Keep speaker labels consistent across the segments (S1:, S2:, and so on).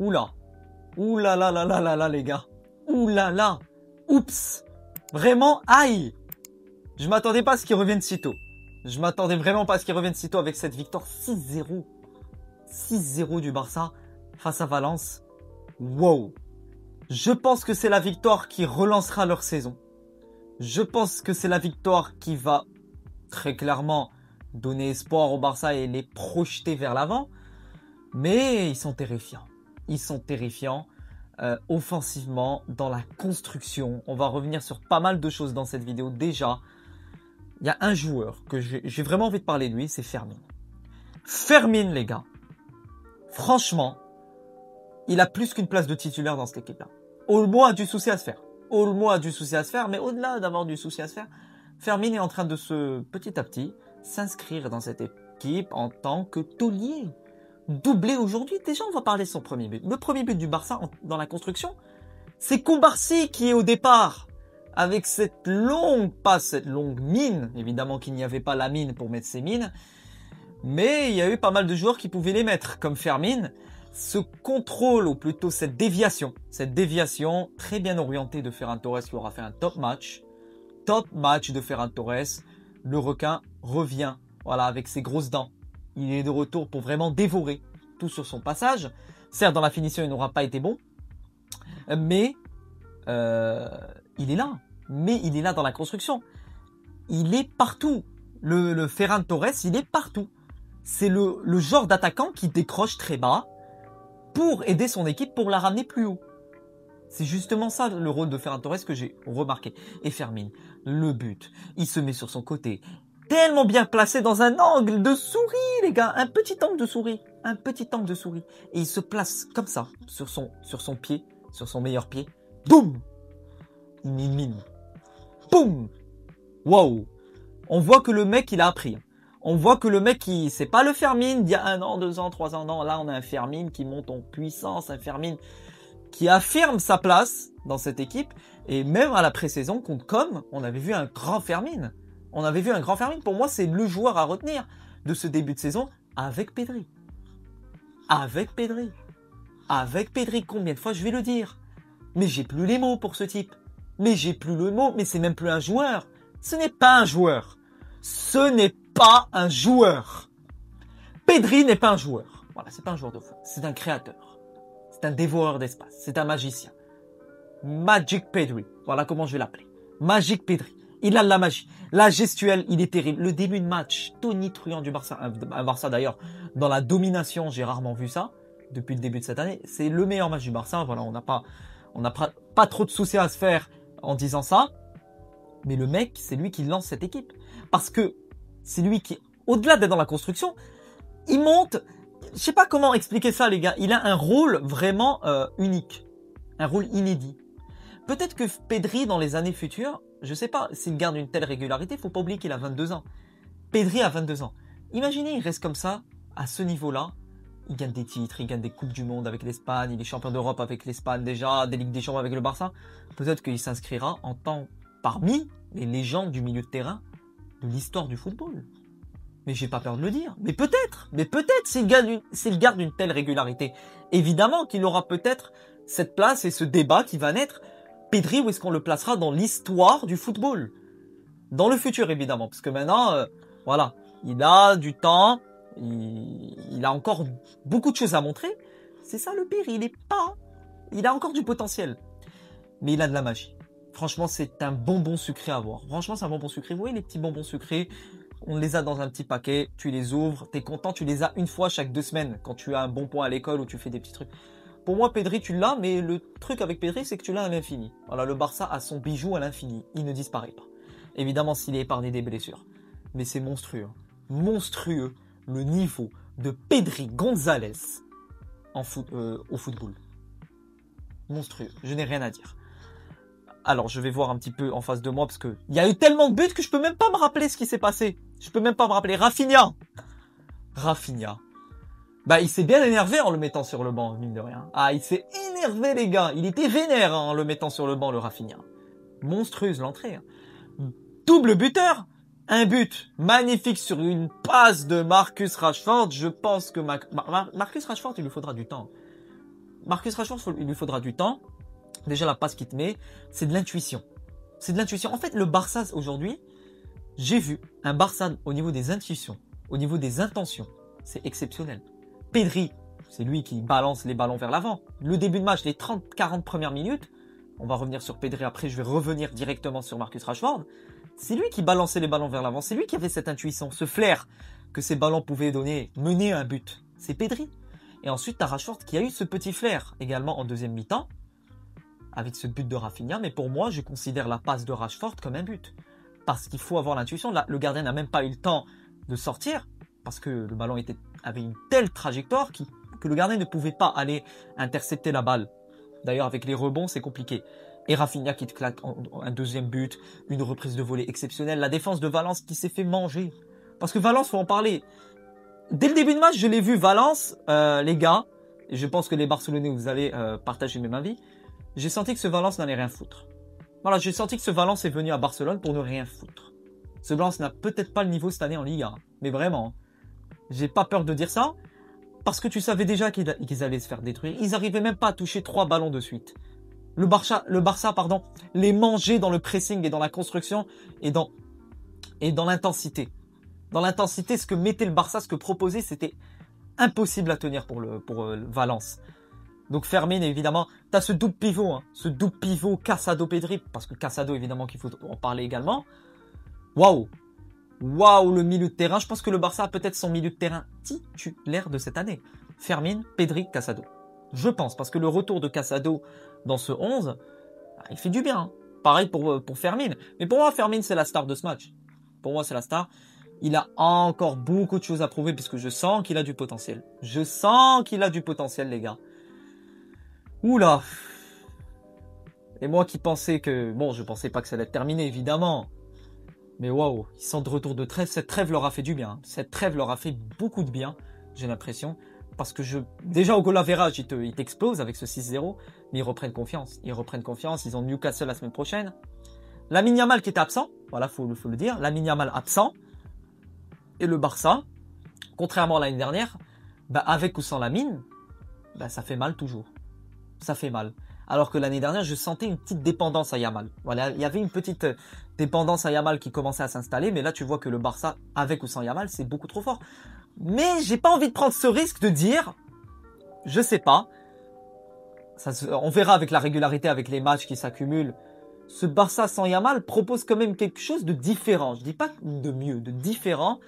S1: Oula. Oula là là là là là les gars. Oula là. Oups. Vraiment, aïe. Je m'attendais pas à ce qu'il revienne si tôt. Je m'attendais vraiment pas à ce qu'il revienne si tôt avec cette victoire 6-0. 6-0 du Barça face à Valence. Wow. Je pense que c'est la victoire qui relancera leur saison. Je pense que c'est la victoire qui va très clairement donner espoir au Barça et les projeter vers l'avant. Mais ils sont terrifiants. Ils sont terrifiants offensivement, dans la construction. On va revenir sur pas mal de choses dans cette vidéo. Déjà, il y a un joueur que j'ai vraiment envie de parler de lui, c'est Fermin. Fermin, les gars. Franchement, il a plus qu'une place de titulaire dans cette équipe-là. Olmo a du souci à se faire. Olmo a du souci à se faire, mais au-delà d'avoir du souci à se faire, Fermin est en train de petit à petit, s'inscrire dans cette équipe en tant que taulier. Doublé aujourd'hui. Déjà, on va parler de son premier but. Le premier but du Barça dans la construction, c'est Combarcy qui est au départ. Avec cette longue passe, cette longue mine. Évidemment qu'il n'y avait pas la mine pour mettre ses mines. Mais il y a eu pas mal de joueurs qui pouvaient les mettre, comme Fermin. Ce contrôle, ou plutôt cette déviation très bien orientée de Ferran Torres qui aura fait un top match. Top match de Ferran Torres. Le requin revient, voilà, avec ses grosses dents. Il est de retour pour vraiment dévorer tout sur son passage. Certes, dans la finition, il n'aura pas été bon. Mais il est là. Mais il est là dans la construction. Il est partout. Le Ferran Torres, il est partout. C'est le genre d'attaquant qui décroche très bas pour aider son équipe pour la ramener plus haut. C'est justement ça le rôle de Ferran Torres que j'ai remarqué. Et Fermin, le but, il se met sur son côté. Tellement bien placé dans un angle de souris, les gars. Un petit angle de souris. Un petit angle de souris. Et il se place comme ça, sur son pied, sur son meilleur pied. Boum! Il mine. Boum! Wow! On voit que le mec, il a appris. On voit que le mec, c'est pas le Fermin d'il y a 1 an, 2 ans, 3 ans. Non, là, on a un Fermin qui monte en puissance. Un Fermin qui affirme sa place dans cette équipe. Et même à la pré-saison contre Com, on avait vu un grand Fermin. On avait vu un grand Fermin. Pour moi, c'est le joueur à retenir de ce début de saison avec Pedri. Avec Pedri. Avec Pedri. Combien de fois je vais le dire? Mais j'ai plus les mots pour ce type. Mais j'ai plus le mot. Mais c'est même plus un joueur. Ce n'est pas un joueur. Ce n'est pas un joueur. Pedri n'est pas un joueur. Voilà, c'est pas un joueur de foot. C'est un créateur. C'est un dévoreur d'espace. C'est un magicien. Magic Pedri. Voilà comment je vais l'appeler. Magic Pedri. Il a de la magie. La gestuelle, il est terrible. Le début de match, tonitruant du Barça. Un Barça d'ailleurs, dans la domination, j'ai rarement vu ça. Depuis le début de cette année. C'est le meilleur match du Barça. Voilà, on n'a pas trop de soucis à se faire en disant ça. Mais le mec, c'est lui qui lance cette équipe. Parce que c'est lui qui, au-delà d'être dans la construction, il monte. Je sais pas comment expliquer ça, les gars. Il a un rôle vraiment unique. Un rôle inédit. Peut-être que Pedri, dans les années futures, je sais pas s'il garde une telle régularité, faut pas oublier qu'il a 22 ans. Pedri a 22 ans. Imaginez, il reste comme ça, à ce niveau-là. Il gagne des titres, il gagne des Coupes du Monde avec l'Espagne, il est champion d'Europe avec l'Espagne déjà, des Ligues des Champions avec le Barça. Peut-être qu'il s'inscrira en tant parmi les légendes du milieu de terrain de l'histoire du football. Mais j'ai pas peur de le dire. Mais peut-être s'il garde une telle régularité. Évidemment qu'il aura peut-être cette place et ce débat qui va naître. Pedri, où est-ce qu'on le placera dans l'histoire du football? Dans le futur, évidemment. Parce que maintenant, voilà, il a du temps, il a encore beaucoup de choses à montrer. C'est ça le pire, il a encore du potentiel. Mais il a de la magie. Franchement, c'est un bonbon sucré à voir. Franchement, c'est un bonbon sucré. Vous voyez les petits bonbons sucrés? On les a dans un petit paquet, tu les ouvres, t'es content, tu les as une fois chaque 2 semaines. Quand tu as un bon point à l'école ou tu fais des petits trucs. Pour moi, Pedri, tu l'as, mais le truc avec Pedri, c'est que tu l'as à l'infini. Voilà, le Barça a son bijou à l'infini. Il ne disparaît pas. Évidemment, s'il est épargné des blessures. Mais c'est monstrueux. Monstrueux le niveau de Pedri González au football. Monstrueux. Je n'ai rien à dire. Alors, je vais voir un petit peu en face de moi, parce que il y a eu tellement de buts que je peux même pas me rappeler ce qui s'est passé. Je peux même pas me rappeler. Rafinha. Bah, il s'est bien énervé en le mettant sur le banc, mine de rien. Ah, il s'est énervé, les gars. Il était vénère en le mettant sur le banc, le Rafinha. Monstrueuse l'entrée. Double buteur. Un but magnifique sur une passe de Marcus Rashford. Je pense que Marcus Rashford, il lui faudra du temps. Marcus Rashford, il lui faudra du temps. Déjà, la passe qu'il te met, c'est de l'intuition. C'est de l'intuition. En fait, le Barça, aujourd'hui, j'ai vu un Barça au niveau des intuitions, au niveau des intentions. C'est exceptionnel. Pedri, c'est lui qui balance les ballons vers l'avant. Le début de match, les 30-40 premières minutes, on va revenir sur Pedri après, je vais revenir directement sur Marcus Rashford. C'est lui qui balançait les ballons vers l'avant. C'est lui qui avait cette intuition, ce flair que ces ballons pouvaient donner, mener à un but. C'est Pedri. Et ensuite, tu as Rashford qui a eu ce petit flair également en deuxième mi-temps, avec ce but de Rafinha. Mais pour moi, je considère la passe de Rashford comme un but. Parce qu'il faut avoir l'intuition. Là, le gardien n'a même pas eu le temps de sortir, parce que le ballon avait une telle trajectoire que le gardien ne pouvait pas aller intercepter la balle. D'ailleurs, avec les rebonds, c'est compliqué. Et Rafinha qui te claque un deuxième but, une reprise de volée exceptionnelle. La défense de Valence qui s'est fait manger. Parce que Valence, faut en parler. Dès le début de match, je l'ai vu Valence, les gars, et je pense que les Barcelonais, vous allez partager le même avis, j'ai senti que ce Valence n'allait rien foutre. Voilà, j'ai senti que ce Valence est venu à Barcelone pour ne rien foutre. Ce Valence n'a peut-être pas le niveau cette année en Ligue 1, mais vraiment, j'ai pas peur de dire ça, parce que tu savais déjà qu'ils allaient se faire détruire. Ils n'arrivaient même pas à toucher 3 ballons de suite. Le Barça, les mangeait dans le pressing et dans la construction et dans l'intensité. Dans l'intensité, ce que mettait le Barça, ce que proposait, c'était impossible à tenir pour Valence. Donc Fermin, évidemment, tu as ce double pivot Casado-Pedri, parce que Casado, évidemment, qu'il faut en parler également. Waouh, le milieu de terrain. Je pense que le Barça a peut-être son milieu de terrain titulaire de cette année. Fermin, Pedri, Casado. Je pense, parce que le retour de Casado dans ce 11, il fait du bien. Hein. Pareil pour Fermin. Mais pour moi, Fermin, c'est la star de ce match. Pour moi, c'est la star. Il a encore beaucoup de choses à prouver, puisque je sens qu'il a du potentiel. Je sens qu'il a du potentiel, les gars. Oula. Et moi qui pensais que... Bon, je pensais pas que ça allait être terminé, évidemment. Mais waouh, ils sont de retour de trêve. Cette trêve leur a fait du bien. Cette trêve leur a fait beaucoup de bien, j'ai l'impression. Parce que déjà au goal average, ils t'explosent avec ce 6-0. Mais ils reprennent confiance. Ils ont Newcastle la semaine prochaine. Lamine Yamal qui était absent. Voilà, faut le dire. Lamine Yamal absent. Et le Barça, contrairement à l'année dernière, avec ou sans Lamine, ça fait mal toujours. Ça fait mal. Alors que l'année dernière, je sentais une petite dépendance à Yamal. Voilà, il y avait une petite dépendance à Yamal qui commençait à s'installer, mais là tu vois que le Barça, avec ou sans Yamal, c'est beaucoup trop fort. Mais j'ai pas envie de prendre ce risque de dire, je sais pas, on verra avec la régularité, avec les matchs qui s'accumulent. Ce Barça sans Yamal propose quand même quelque chose de différent. Je dis pas de mieux, de différent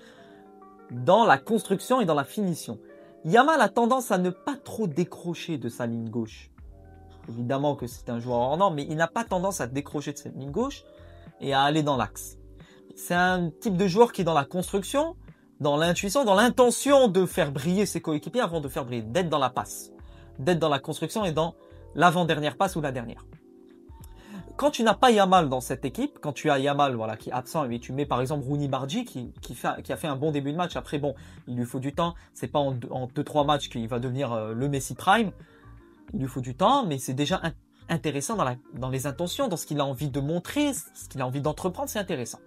S1: dans la construction et dans la finition. Yamal a tendance à ne pas trop décrocher de sa ligne gauche. Évidemment que c'est un joueur hors norme, mais il n'a pas tendance à décrocher de cette ligne gauche et à aller dans l'axe. C'est un type de joueur qui est dans la construction, dans l'intuition, dans l'intention de faire briller ses coéquipiers avant de faire briller, d'être dans la passe, d'être dans la construction et dans l'avant-dernière passe ou la dernière. Quand tu n'as pas Yamal dans cette équipe, quand tu as Yamal qui est absent et tu mets par exemple Rooney Bardi qui a fait un bon début de match, après bon, il lui faut du temps, c'est pas en 2-3 matchs qu'il va devenir le Messi Prime, il lui faut du temps, mais c'est déjà intéressant dans les intentions, dans ce qu'il a envie de montrer, ce qu'il a envie d'entreprendre, c'est intéressant.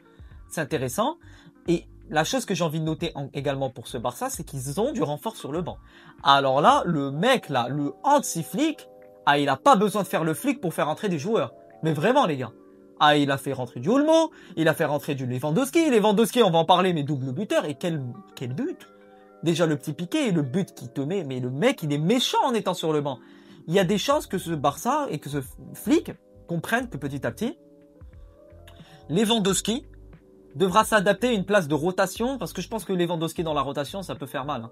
S1: C'est intéressant, et la chose que j'ai envie de noter également pour ce Barça, c'est qu'ils ont du renfort sur le banc. Alors là, le mec là, le anti-flic, il a pas besoin de faire le flic pour faire entrer des joueurs. Mais vraiment, les gars. Il a fait rentrer du Olmo, il a fait rentrer du Lewandowski. Lewandowski, on va en parler, mais double buteur. Et quel but. Déjà, le petit piqué et le but qu'il te met. Mais le mec, il est méchant en étant sur le banc. Il y a des chances que ce Barça et que ce flic comprennent que petit à petit, Lewandowski devra s'adapter à une place de rotation. Parce que je pense que Lewandowski dans la rotation, ça peut faire mal. Hein.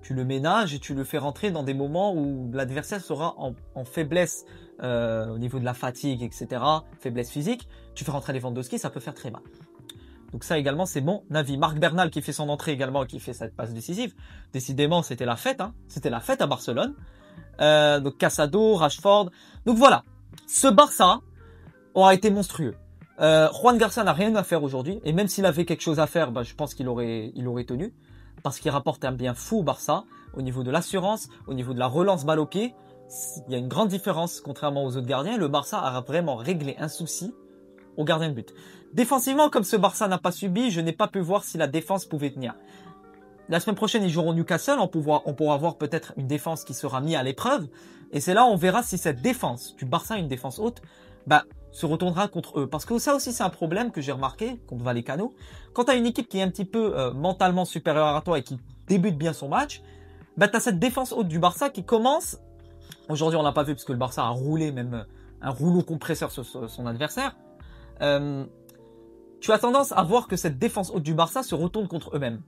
S1: Tu le ménages et tu le fais rentrer dans des moments où l'adversaire sera en faiblesse au niveau de la fatigue, etc. Faiblesse physique. Tu fais rentrer Lewandowski, ça peut faire très mal. Donc ça également, c'est mon avis. Marc Bernal qui fait son entrée également, qui fait cette passe décisive. Décidément, c'était la fête. Hein. C'était la fête à Barcelone. Donc Casado, Rashford. Donc voilà, ce Barça aura été monstrueux. Juan Garcia n'a rien à faire aujourd'hui. Et même s'il avait quelque chose à faire, je pense qu'il aurait tenu. Parce qu'il rapporte un bien fou au Barça, au niveau de l'assurance, au niveau de la relance balle au pied. Il y a une grande différence, contrairement aux autres gardiens. Le Barça a vraiment réglé un souci au gardien de but. Défensivement, comme ce Barça n'a pas subi, je n'ai pas pu voir si la défense pouvait tenir. La semaine prochaine, ils joueront Newcastle. On pourra voir peut-être une défense qui sera mise à l'épreuve. Et c'est là on verra si cette défense du Barça, une défense haute, bah, se retournera contre eux. Parce que ça aussi, c'est un problème que j'ai remarqué contre Vallecano. Quand tu as une équipe qui est un petit peu mentalement supérieure à toi et qui débute bien son match, bah, tu as cette défense haute du Barça qui commence. Aujourd'hui, on l'a pas vu parce que le Barça a roulé même un rouleau compresseur sur son adversaire. Tu as tendance à voir que cette défense haute du Barça se retourne contre eux-mêmes.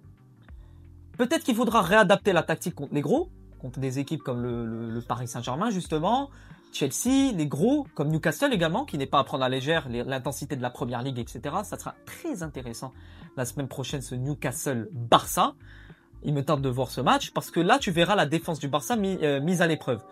S1: Peut-être qu'il faudra réadapter la tactique contre les gros, contre des équipes comme le Paris Saint-Germain justement, Chelsea, les gros, comme Newcastle également, qui n'est pas à prendre à légère l'intensité de la première ligue, etc. Ça sera très intéressant la semaine prochaine, ce Newcastle-Barça. Il me tente de voir ce match, parce que là, tu verras la défense du Barça mise à l'épreuve.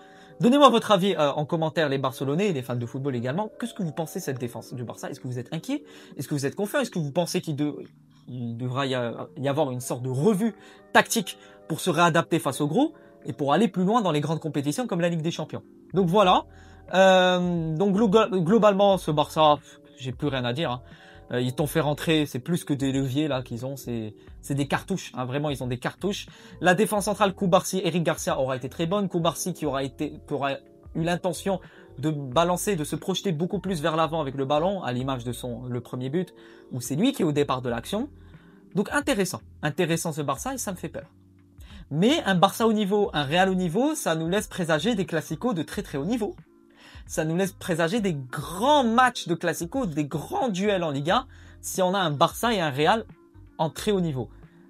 S1: Donnez-moi votre avis en commentaire, les Barcelonais et les fans de football également. Qu'est-ce que vous pensez de cette défense du Barça? Est-ce que vous êtes inquiet? Est-ce que vous êtes confiant? Est-ce que vous pensez qu'il devra y avoir une sorte de revue tactique pour se réadapter face aux gros et pour aller plus loin dans les grandes compétitions comme la Ligue des Champions? Donc voilà. Donc globalement, ce Barça, j'ai plus rien à dire. Hein. Ils t'ont fait rentrer, c'est plus que des leviers là qu'ils ont, c'est des cartouches. Hein, vraiment, ils ont des cartouches. La défense centrale, Koubarsi, Eric Garcia aura été très bonne. Koubarsi qui aura eu l'intention de balancer, de se projeter beaucoup plus vers l'avant avec le ballon, à l'image de le premier but, où c'est lui qui est au départ de l'action. Donc intéressant ce Barça et ça me fait peur. Mais un Barça haut niveau, un Real haut niveau, ça nous laisse présager des classicos de très très haut niveau. Ça nous laisse présager des grands matchs de classico, des grands duels en Liga, si on a un Barça et un Real en très haut niveau.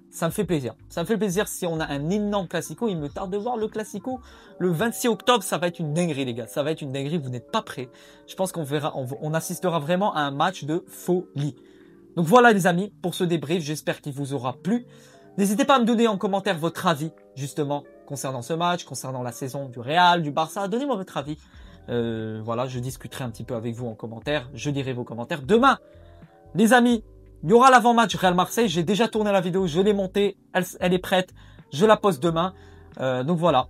S1: Ça me fait plaisir. Ça me fait plaisir si on a un énorme classico. Il me tarde de voir le classico. Le 26 octobre, ça va être une dinguerie, les gars. Ça va être une dinguerie. Vous n'êtes pas prêts. Je pense qu'on verra, on assistera vraiment à un match de folie. Donc voilà, les amis, pour ce débrief. J'espère qu'il vous aura plu. N'hésitez pas à me donner en commentaire votre avis, justement, concernant ce match, concernant la saison du Real, du Barça. Donnez-moi votre avis. Voilà, je discuterai un petit peu avec vous en commentaire. Je lirai vos commentaires. Demain, les amis, il y aura l'avant-match Real Marseille. J'ai déjà tourné la vidéo, je l'ai montée. Elle est prête. Je la poste demain. Donc voilà.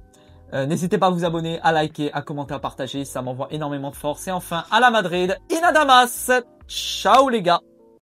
S1: N'hésitez pas à vous abonner, à liker, à commenter, à partager. Ça m'envoie énormément de force. Et enfin, à la Madrid, in a Damas. Ciao les gars.